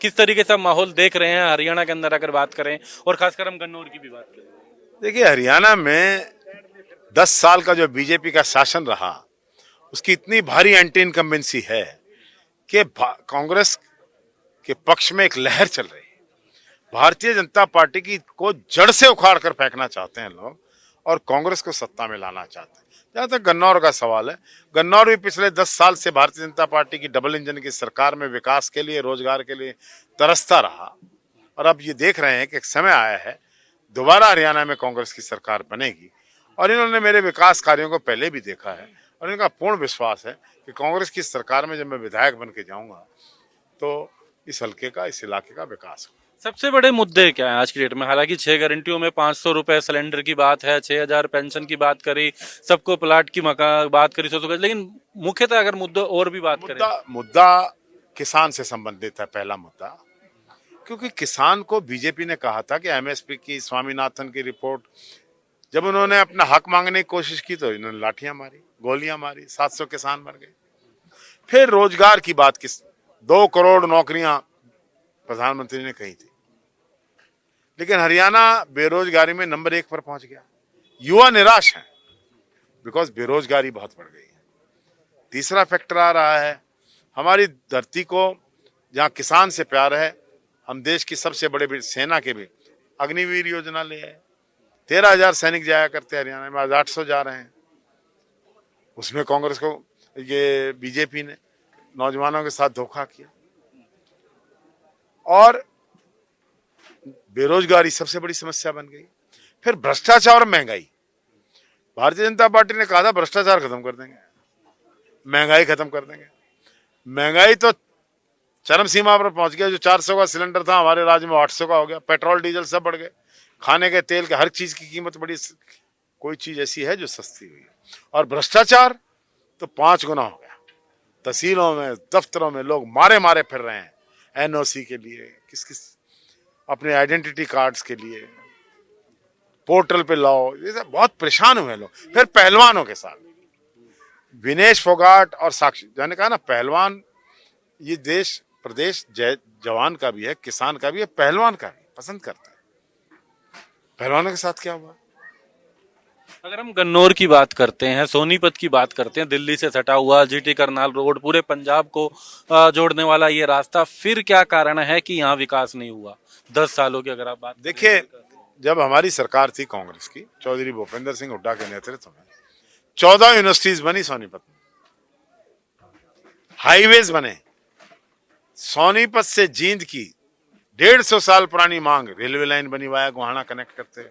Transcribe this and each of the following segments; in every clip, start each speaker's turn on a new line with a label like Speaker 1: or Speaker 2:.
Speaker 1: किस तरीके से माहौल देख रहे हैं हरियाणा के अंदर अगर बात करें, और खासकर हम गन्नौर की भी बात करें?
Speaker 2: देखिए, हरियाणा में 10 साल का जो बीजेपी का शासन रहा, उसकी इतनी भारी एंटी इनकम्बेंसी है कि कांग्रेस के पक्ष में एक लहर चल रही है। भारतीय जनता पार्टी की को जड़ से उखाड़ कर फेंकना चाहते हैं लोग, और कांग्रेस को सत्ता में लाना चाहते हैं। जहां तक गन्नौर का सवाल है, गन्नौर भी पिछले 10 साल से भारतीय जनता पार्टी की डबल इंजन की सरकार में विकास के लिए, रोजगार के लिए तरसता रहा। और अब ये देख रहे हैं कि एक समय आया है, दोबारा हरियाणा में कांग्रेस की सरकार बनेगी। और इन्होंने मेरे विकास कार्यों को पहले भी देखा है, और इनका पूर्ण विश्वास है कि कांग्रेस की सरकार में जब मैं विधायक बन के जाऊंगा तो इस हल्के का, इस इलाके का विकास होगा।
Speaker 1: सबसे बड़े मुद्दे क्या हैं आज की डेट में? हालांकि 6 गारंटियों में 500 रुपए सिलेंडर की बात है, 6,000 पेंशन की बात करी, सबको प्लाट की मकान बात करी, 100 लेकिन मुख्यतः अगर मुद्दे और भी बात करें।
Speaker 2: मुद्दा मुद्दा किसान से संबंधित है, पहला मुद्दा। क्योंकि किसान को बीजेपी ने कहा था कि एमएसपी की, स्वामीनाथन की रिपोर्ट, जब उन्होंने अपना हक मांगने की कोशिश की तो इन्होंने लाठियां मारी, गोलियां मारी, 700 किसान मर गए। फिर रोजगार की बात, किस 2 करोड़ नौकरियां प्रधानमंत्री ने कही थी, लेकिन हरियाणा बेरोजगारी में नंबर 1 पर पहुंच गया। युवा निराश हैं, बिकॉज बेरोजगारी बहुत बढ़ गई है। तीसरा फैक्टर आ रहा है, हमारी धरती को जहां किसान से प्यार है, हम देश की सबसे बड़े सेना के भी अग्निवीर योजना ले आए। 13,000 सैनिक जाया करते हरियाणा में, आज 800 जा रहे हैं। उसमें कांग्रेस को, ये बीजेपी ने नौजवानों के साथ धोखा किया। और बेरोजगारी सबसे बड़ी समस्या बन गई। फिर भ्रष्टाचार और महंगाई। भारतीय जनता पार्टी ने कहा था भ्रष्टाचार खत्म कर देंगे, महंगाई खत्म कर देंगे। महंगाई तो चरम सीमा पर पहुंच गया। जो 400 का सिलेंडर था, हमारे राज्य में 800 का हो गया। पेट्रोल डीजल सब बढ़ गए, खाने के तेल के हर चीज की कीमत बढ़ी। कोई चीज ऐसी है जो सस्ती हुई? और भ्रष्टाचार तो 5 गुना हो गया। तहसीलों में, दफ्तरों में लोग मारे मारे फिर रहे हैं, एनओसी के लिए, किस किस अपने आइडेंटिटी कार्ड्स के लिए, पोर्टल पे लाओ, ये सब बहुत परेशान हुए लोग। फिर पहलवानों के साथ विनेश फोगाट और साक्षी, मैंने कहा ना, पहलवान, ये देश प्रदेश जवान का भी है, किसान का भी है, पहलवान का भी पसंद करता है। पहलवानों के साथ क्या हुआ?
Speaker 1: अगर हम गन्नौर की बात करते हैं, सोनीपत की बात करते हैं, दिल्ली से सटा हुआ जीटी करनाल रोड, पूरे पंजाब को जोड़ने वाला ये रास्ता, फिर क्या कारण है कि यहाँ विकास नहीं हुआ 10 सालों की अगर आप बात
Speaker 2: देखिए, जब हमारी सरकार थी कांग्रेस की, चौधरी भूपेंद्र सिंह हुड्डा के नेतृत्व में 14 यूनिवर्सिटीज बनी सोनीपत में, हाईवेज बने। सोनीपत से जींद की 150 साल पुरानी मांग रेलवे लाइन बनी, वाया गोहाना कनेक्ट करते।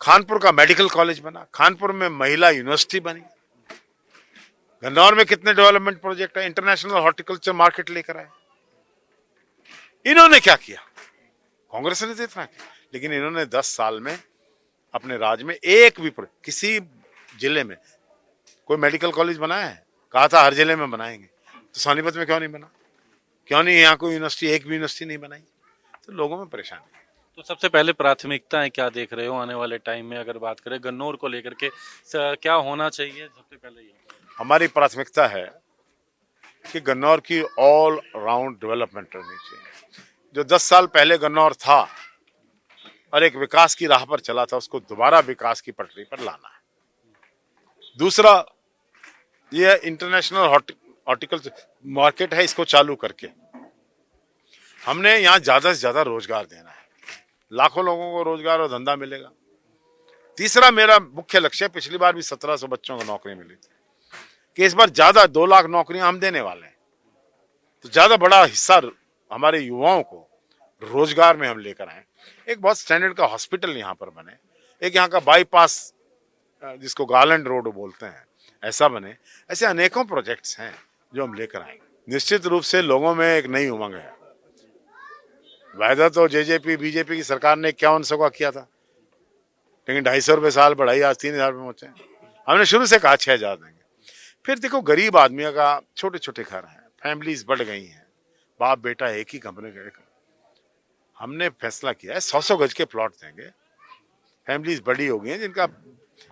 Speaker 2: खानपुर का मेडिकल कॉलेज बना, खानपुर में महिला यूनिवर्सिटी बनी। गन्नौर में कितने डेवलपमेंट प्रोजेक्ट है, इंटरनेशनल हॉर्टिकल्चर मार्केट लेकर आए। इन्होंने क्या किया? कांग्रेस ने तो इतना किया, लेकिन इन्होंने 10 साल में अपने राज्य में एक भी, किसी जिले में कोई मेडिकल कॉलेज बनाया है? कहा था हर जिले में बनाएंगे, तो सोनीपत में क्यों नहीं बना? क्यों नहीं यहाँ कोई यूनिवर्सिटी, एक भी यूनिवर्सिटी नहीं बनाई? तो लोगों में परेशानी।
Speaker 1: तो सबसे पहले प्राथमिकताएं क्या देख रहे हो आने वाले टाइम में, अगर बात करें गन्नौर को लेकर के क्या होना चाहिए सबसे पहले? ये
Speaker 2: हमारी प्राथमिकता है कि गन्नौर की ऑल राउंड डेवलपमेंट होनी चाहिए। जो 10 साल पहले गन्नौर था और एक विकास की राह पर चला था, उसको दोबारा विकास की पटरी पर लाना है। दूसरा, यह इंटरनेशनल हॉर्टिकल्चर मार्केट है, इसको चालू करके हमने यहाँ ज्यादा से ज्यादा रोजगार देना है। लाखों लोगों को रोजगार और धंधा मिलेगा। तीसरा, मेरा मुख्य लक्ष्य, पिछली बार भी 1700 बच्चों को नौकरी मिली थी, कि इस बार ज्यादा 2 लाख नौकरियां हम देने वाले हैं। तो ज्यादा बड़ा हिस्सा हमारे युवाओं को रोजगार में हम लेकर आए। एक बहुत स्टैंडर्ड का हॉस्पिटल यहाँ पर बने, एक यहाँ का बाईपास जिसको गार्लैंड रोड बोलते हैं, ऐसा बने। ऐसे अनेकों प्रोजेक्ट्स हैं जो हम लेकर आएंगे। निश्चित रूप से लोगों में एक नई उमंग है। वायदा तो जेजेपी बीजेपी की सरकार ने 5100 का किया था, लेकिन 250 रुपये साल बढ़ाई, आज 3000 रुपये पहुंचे। हमने शुरू से कहा 6000 देंगे। फिर देखो, गरीब आदमियों का छोटे छोटे घर हैं, फैमिलीज बढ़ गई हैं, बाप बेटा एक ही कमरे का। हमने फैसला किया है 100 गज के प्लॉट देंगे। फैमिलीज बड़ी हो गई हैं, जिनका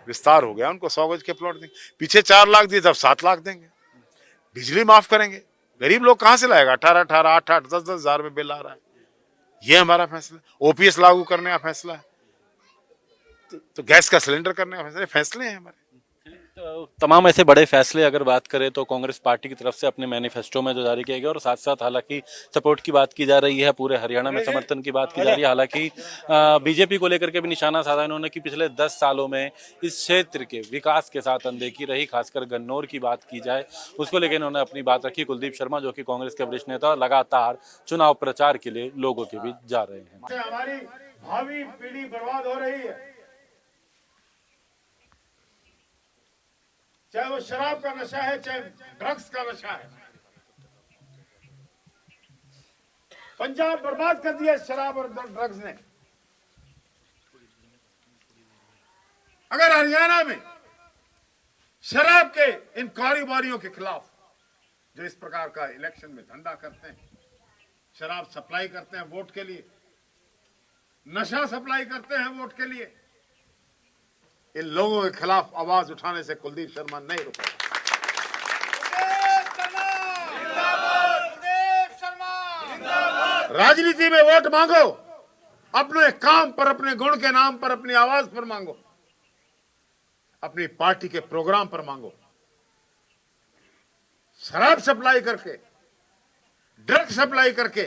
Speaker 2: विस्तार हो गया, उनको 100 गज के प्लॉट देंगे। पीछे 4 लाख दिए, तब 7 लाख देंगे। बिजली माफ करेंगे, गरीब लोग कहां से लाएगा? 18-18, 8-8, 10-10 हजार में बिल आ रहा है। ये हमारा फैसला, ओपीएस लागू करने का फैसला है, तो गैस का सिलेंडर करने का फैसला, फैसले हैं हमारे।
Speaker 1: तो तमाम ऐसे बड़े फैसले अगर बात करें तो कांग्रेस पार्टी की तरफ से अपने मैनिफेस्टो में जो जारी किया गया, और साथ साथ हालांकि सपोर्ट की बात की जा रही है, पूरे हरियाणा में समर्थन की बात की जा रही है। हालांकि बीजेपी को लेकर के भी निशाना साधा इन्होंने कि पिछले 10 सालों में इस क्षेत्र के विकास के साथ अनदेखी रही, खासकर गन्नौर की बात की जाए उसको लेकर इन्होंने अपनी बात रखी। कुलदीप शर्मा जो कि कांग्रेस के वरिष्ठ नेता लगातार चुनाव प्रचार के लिए लोगों के बीच जा रहे हैं।
Speaker 3: हमारी भावी पीढ़ी बर्बाद हो रही है, चाहे वो शराब का नशा है, चाहे ड्रग्स का नशा है। पंजाब बर्बाद कर दिया शराब और ड्रग्स ने। अगर हरियाणा में शराब के इन कारोबारियों के खिलाफ जो इस प्रकार का इलेक्शन में धंधा करते हैं, शराब सप्लाई करते हैं वोट के लिए, नशा सप्लाई करते हैं वोट के लिए, इन लोगों के खिलाफ आवाज उठाने से कुलदीप शर्मा नहीं रुकेगा। राजनीति में वोट मांगो, अपने काम पर, अपने गुण के नाम पर, अपनी आवाज पर मांगो, अपनी पार्टी के प्रोग्राम पर मांगो। शराब सप्लाई करके, ड्रग सप्लाई करके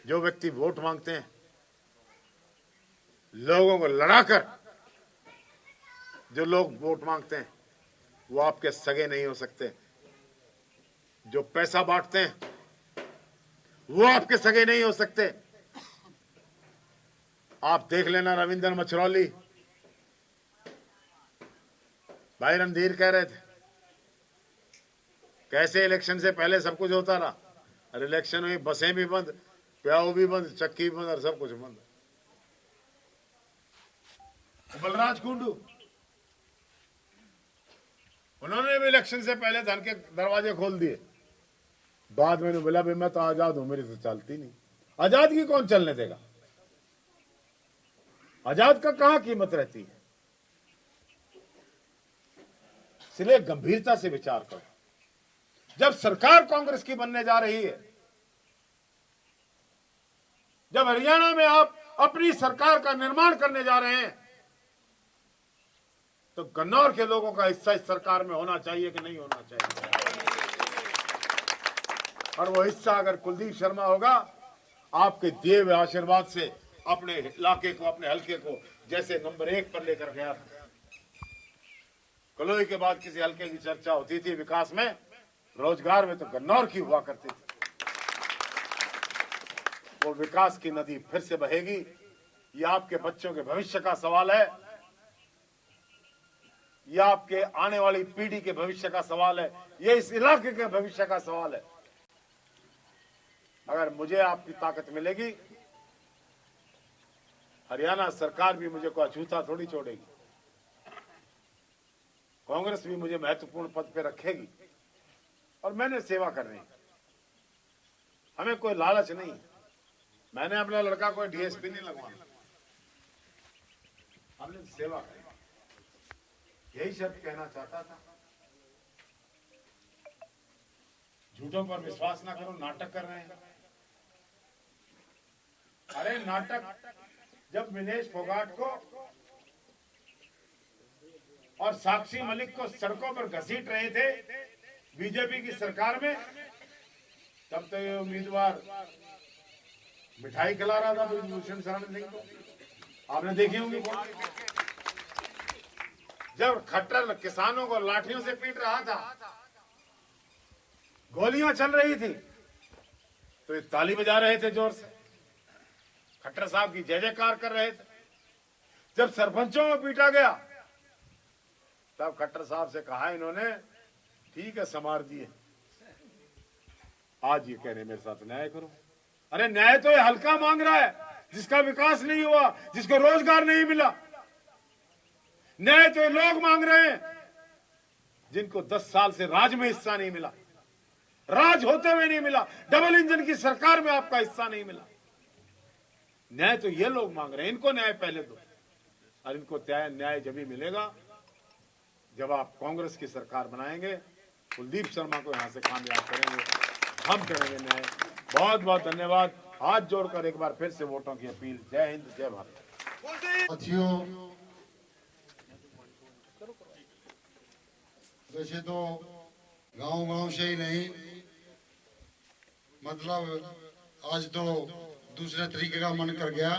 Speaker 3: जो व्यक्ति वोट मांगते हैं, लोगों को लड़ाकर जो लोग वोट मांगते हैं, वो आपके सगे नहीं हो सकते। जो पैसा बांटते हैं वो आपके सगे नहीं हो सकते। आप देख लेना, रविंद्र मछरौली, भाई रणधीर कह रहे थे कैसे इलेक्शन से पहले सब कुछ होता रहा, और इलेक्शन में बसें भी बंद, प्याऊ भी बंद, चक्की भी बंद, और सब कुछ बंद। बलराज कुंडू, उन्होंने भी इलेक्शन से पहले धन के दरवाजे खोल दिए। बाद में बोला भाई मैं तो आजाद हूं, मेरी तो चलती नहीं। आजादगी कौन चलने देगा? आजाद का कहां कीमत रहती है? इसलिए गंभीरता से विचार करो। जब सरकार कांग्रेस की बनने जा रही है, जब हरियाणा में आप अपनी सरकार का निर्माण करने जा रहे हैं, तो गन्नौर के लोगों का हिस्सा इस सरकार में होना चाहिए कि नहीं होना चाहिए? और वो हिस्सा अगर कुलदीप शर्मा होगा, आपके दिए हुए आशीर्वाद से अपने इलाके को, अपने हलके को जैसे नंबर 1 पर लेकर गया था। कलोई के बाद किसी हलके की चर्चा होती थी विकास में, रोजगार में, तो गन्नौर की हुआ करती थी। वो विकास की नदी फिर से बहेगी। ये आपके बच्चों के भविष्य का सवाल है, यह आपके आने वाली पीढ़ी के भविष्य का सवाल है, यह इस इलाके के भविष्य का सवाल है। अगर मुझे आपकी ताकत मिलेगी, हरियाणा सरकार भी मुझे कोई अछूता थोड़ी छोड़ेगी, कांग्रेस भी मुझे महत्वपूर्ण पद पे रखेगी, और मैंने सेवा करनी है। हमें कोई लालच नहीं है। मैंने अपना लड़का कोई डीएसपी नहीं लगवाना, हमने सेवा करी। यही शब्द कहना चाहता था। झूठों पर विश्वास ना करो, नाटक कर रहे हैं। अरे नाटक जब विनेश फोगाट को और साक्षी मलिक को सड़कों पर घसीट रहे थे बीजेपी की सरकार में, तब तो ये उम्मीदवार मिठाई खिला रहा था ब्रजभूषण शरण सिंह को, आपने देखी होंगी। जब खट्टर किसानों को लाठियों से पीट रहा था, गोलियां चल रही थी, तो ये ताली बजा रहे थे जोर से, खट्टर साहब की जय जयकार कर रहे थे। जब सरपंचों में पीटा गया, तब खट्टर साहब से कहा इन्होंने, ठीक है संवार दिए, आज ये कह रहे मेरे साथ न्याय करो। अरे न्याय तो ये हल्का मांग रहा है, जिसका विकास नहीं हुआ, जिसको रोजगार नहीं मिला। न्याय तो ये लोग मांग रहे हैं जिनको 10 साल से राज में हिस्सा नहीं मिला, राज होते हुए नहीं मिला, डबल इंजन की सरकार में आपका हिस्सा नहीं मिला। न्याय तो ये लोग मांग रहे हैं, इनको न्याय पहले दो। और इनको न्याय जब भी मिलेगा जब आप कांग्रेस की सरकार बनाएंगे, कुलदीप शर्मा को यहाँ से कामयाब करेंगे, हम करेंगे न्याय। बहुत बहुत धन्यवाद। हाथ जोड़कर एक बार फिर से वोटों की अपील। जय हिंद, जय भारत।
Speaker 4: साथियों, वैसे तो गांव से ही नहीं, मतलब आज तो दूसरे तरीके का मन कर गया।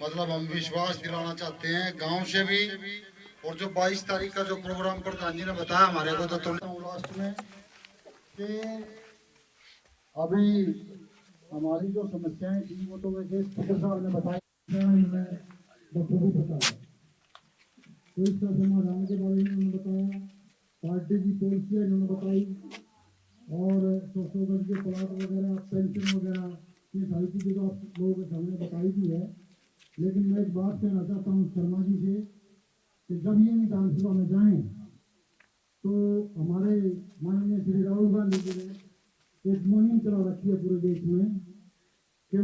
Speaker 4: मतलब हम विश्वास दिलाना चाहते हैं गांव से भी। और जो 22 तारीख का जो प्रोग्राम प्रधान जी ने बताया हमारे को, तो लास्ट में कि अभी हमारी जो समस्याएं थी वो तो वैसे स्पीकर साहब ने बताई, बखूबी पता है। तो इसका समाधान के बारे में उन्होंने बताया, पार्टी की पॉलिसियां इन्होंने बताई, और 100 गज के प्लाट वगैरह, पेंशन वगैरह, ये सारी चीज़ें तो आप लोगों के सामने बताई भी है। लेकिन मैं एक बात कहना चाहता हूँ शर्मा जी से कि जब ये विधानसभा में जाएं तो हमारे माननीय श्री राहुल गांधी जी ने एक मुहिम चला रखी है पूरे देश में कि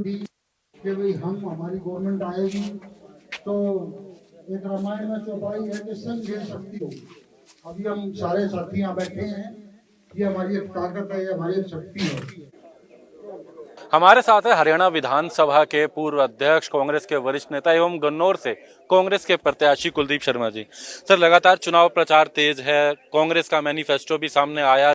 Speaker 4: भाई हमारी गवर्नमेंट आएगी तो एक रामायण में चौपाई है कि संघ शक्ति हो। अभी हम सारे साथी यहाँ बैठे हैं, ये हमारी एक ताकत है, ये हमारी एक शक्ति है।
Speaker 1: हमारे साथ है हरियाणा विधानसभा के पूर्व अध्यक्ष, कांग्रेस के वरिष्ठ नेता एवं गन्नौर से कांग्रेस के प्रत्याशी कुलदीप शर्मा जी। सर, लगातार चुनाव प्रचार तेज है, कांग्रेस का मैनिफेस्टो भी सामने आया।